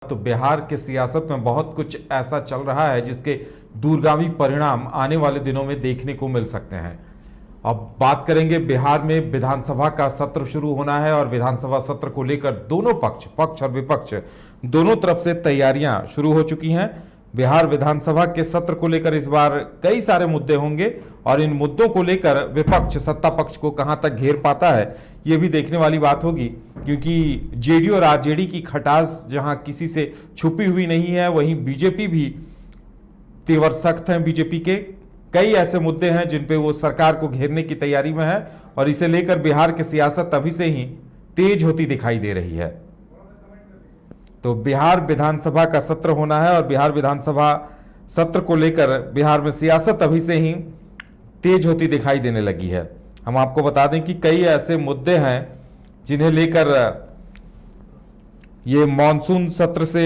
तो बिहार के सियासत में बहुत कुछ ऐसा चल रहा है जिसके दूरगामी परिणाम आने वाले दिनों में देखने को मिल सकते हैं। अब बात करेंगे, बिहार में विधानसभा का सत्र शुरू होना है और विधानसभा सत्र को लेकर दोनों पक्ष और विपक्ष दोनों तरफ से तैयारियां शुरू हो चुकी हैं। बिहार विधानसभा के सत्र को लेकर इस बार कई सारे मुद्दे होंगे और इन मुद्दों को लेकर विपक्ष सत्ता पक्ष को कहां तक घेर पाता है ये भी देखने वाली बात होगी, क्योंकि जेडीयू और आरजेडी की खटास जहां किसी से छुपी हुई नहीं है, वहीं बीजेपी भी तेवर सख्त हैं। बीजेपी के कई ऐसे मुद्दे हैं जिन पे वो सरकार को घेरने की तैयारी में है और इसे लेकर बिहार की सियासत अभी से ही तेज होती दिखाई दे रही है। तो बिहार विधानसभा का सत्र होना है और बिहार विधानसभा सत्र को लेकर बिहार में सियासत अभी से ही तेज होती दिखाई देने लगी है। हम आपको बता दें कि कई ऐसे मुद्दे हैं जिन्हें लेकर ये मानसून सत्र से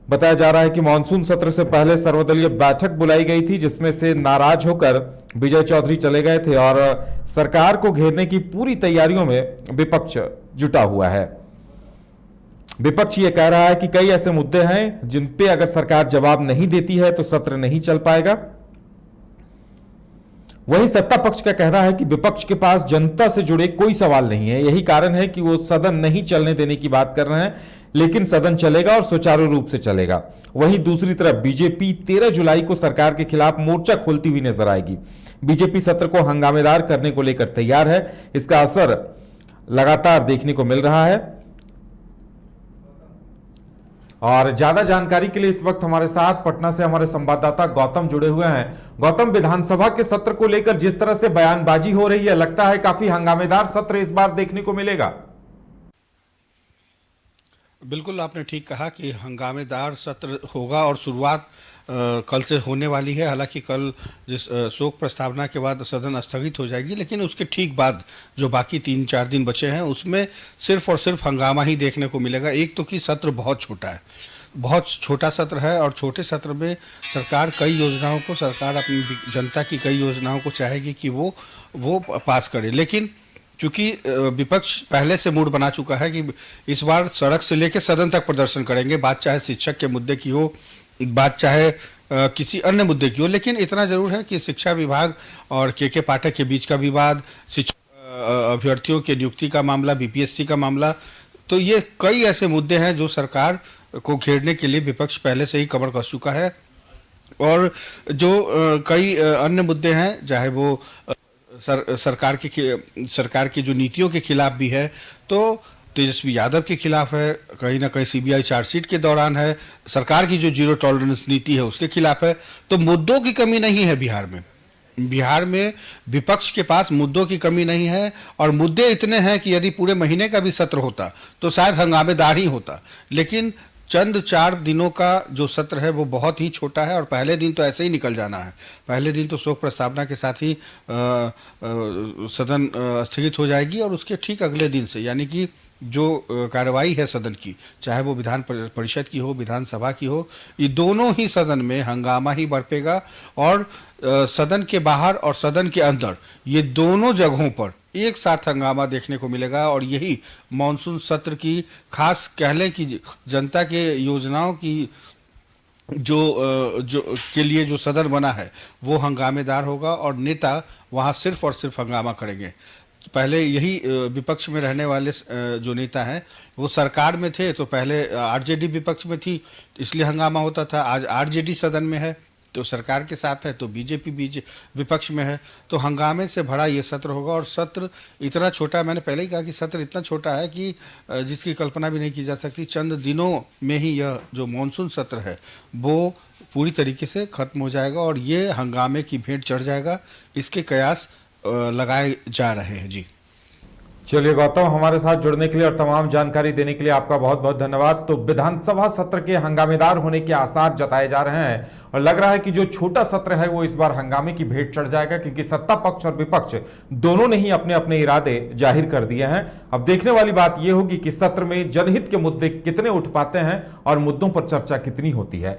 बताया जा रहा है कि मानसून सत्र से पहले सर्वदलीय बैठक बुलाई गई थी, जिसमें से नाराज होकर विजय चौधरी चले गए थे और सरकार को घेरने की पूरी तैयारियों में विपक्ष जुटा हुआ है। विपक्ष ये कह रहा है कि कई ऐसे मुद्दे हैं जिन पे अगर सरकार जवाब नहीं देती है तो सत्र नहीं चल पाएगा। वहीं सत्ता पक्ष का कहना है कि विपक्ष के पास जनता से जुड़े कोई सवाल नहीं है, यही कारण है कि वो सदन नहीं चलने देने की बात कर रहे हैं, लेकिन सदन चलेगा और सुचारू रूप से चलेगा। वहीं दूसरी तरफ बीजेपी 13 जुलाई को सरकार के खिलाफ मोर्चा खोलती हुई नजर आएगी। बीजेपी सत्र को हंगामेदार करने को लेकर तैयार है, इसका असर लगातार देखने को मिल रहा है। और ज्यादा जानकारी के लिए इस वक्त हमारे साथ पटना से हमारे संवाददाता गौतम जुड़े हुए हैं। गौतम, विधानसभा के सत्र को लेकर जिस तरह से बयानबाजी हो रही है, लगता है काफी हंगामेदार सत्र इस बार देखने को मिलेगा। बिल्कुल, आपने ठीक कहा कि हंगामेदार सत्र होगा और शुरुआत कल से होने वाली है। हालांकि कल जिस शोक प्रस्तावना के बाद सदन स्थगित हो जाएगी, लेकिन उसके ठीक बाद जो बाकी 3-4 दिन बचे हैं उसमें सिर्फ और सिर्फ हंगामा ही देखने को मिलेगा। एक तो कि सत्र बहुत छोटा है, बहुत छोटा सत्र है और छोटे सत्र में सरकार अपनी जनता की कई योजनाओं को चाहेगी कि वो पास करे। लेकिन क्योंकि विपक्ष पहले से मूड बना चुका है कि इस बार सड़क से लेकर सदन तक प्रदर्शन करेंगे, बात चाहे शिक्षक के मुद्दे की हो, बात चाहे किसी अन्य मुद्दे की हो। लेकिन इतना जरूर है कि शिक्षा विभाग और के पाठक के बीच का विवाद, शिक्षक अभ्यर्थियों के नियुक्ति का मामला, बीपीएससी का मामला, तो ये कई ऐसे मुद्दे हैं जो सरकार को घेरने के लिए विपक्ष पहले से ही कमर कस चुका है। और जो कई अन्य मुद्दे हैं, चाहे वो सरकार की जो नीतियों के खिलाफ भी है, तो तेजस्वी यादव के खिलाफ है, कहीं ना कहीं सीबीआई चार्जशीट के दौरान है, सरकार की जो जीरो टॉलरेंस नीति है उसके खिलाफ है। तो मुद्दों की कमी नहीं है बिहार में विपक्ष के पास मुद्दों की कमी नहीं है। और मुद्दे इतने हैं कि यदि पूरे महीने का भी सत्र होता तो शायद हंगामेदार ही होता। लेकिन चंद 4 दिनों का जो सत्र है वो बहुत ही छोटा है और पहले दिन तो ऐसे ही निकल जाना है। पहले दिन तो शोक प्रस्तावना के साथ ही सदन स्थगित हो जाएगी और उसके ठीक अगले दिन से, यानी कि जो कार्रवाई है सदन की, चाहे वो विधान परिषद की हो, विधानसभा की हो, ये दोनों ही सदन में हंगामा ही बरपेगा। और सदन के बाहर और सदन के अंदर ये दोनों जगहों पर एक साथ हंगामा देखने को मिलेगा। और यही मानसून सत्र की खास कह लें कि जनता के योजनाओं की जो के लिए जो सदन बना है वो हंगामेदार होगा और नेता वहाँ सिर्फ और सिर्फ हंगामा करेंगे। पहले यही विपक्ष में रहने वाले जो नेता हैं वो सरकार में थे, तो पहले आरजेडी विपक्ष में थी इसलिए हंगामा होता था। आज आरजेडी सदन में है तो सरकार के साथ है, तो बीजेपी विपक्ष में है, तो हंगामे से भरा ये सत्र होगा। और सत्र इतना छोटा, मैंने पहले ही कहा कि सत्र इतना छोटा है कि जिसकी कल्पना भी नहीं की जा सकती। चंद दिनों में ही यह जो मानसून सत्र है वो पूरी तरीके से खत्म हो जाएगा और ये हंगामे की भेंट चढ़ जाएगा। इसके कयास लगाए जा रहे हैं। जी चलिए गौतम, हमारे साथ जुड़ने के लिए और तमाम जानकारी देने के लिए आपका बहुत बहुत धन्यवाद। तो विधानसभा सत्र के हंगामेदार होने के आसार जताए जा रहे हैं और लग रहा है कि जो छोटा सत्र है वो इस बार हंगामे की भेंट चढ़ जाएगा, क्योंकि सत्ता पक्ष और विपक्ष दोनों ने ही अपने अपने इरादे जाहिर कर दिए हैं। अब देखने वाली बात यह होगी कि सत्र में जनहित के मुद्दे कितने उठ पाते हैं और मुद्दों पर चर्चा कितनी होती है।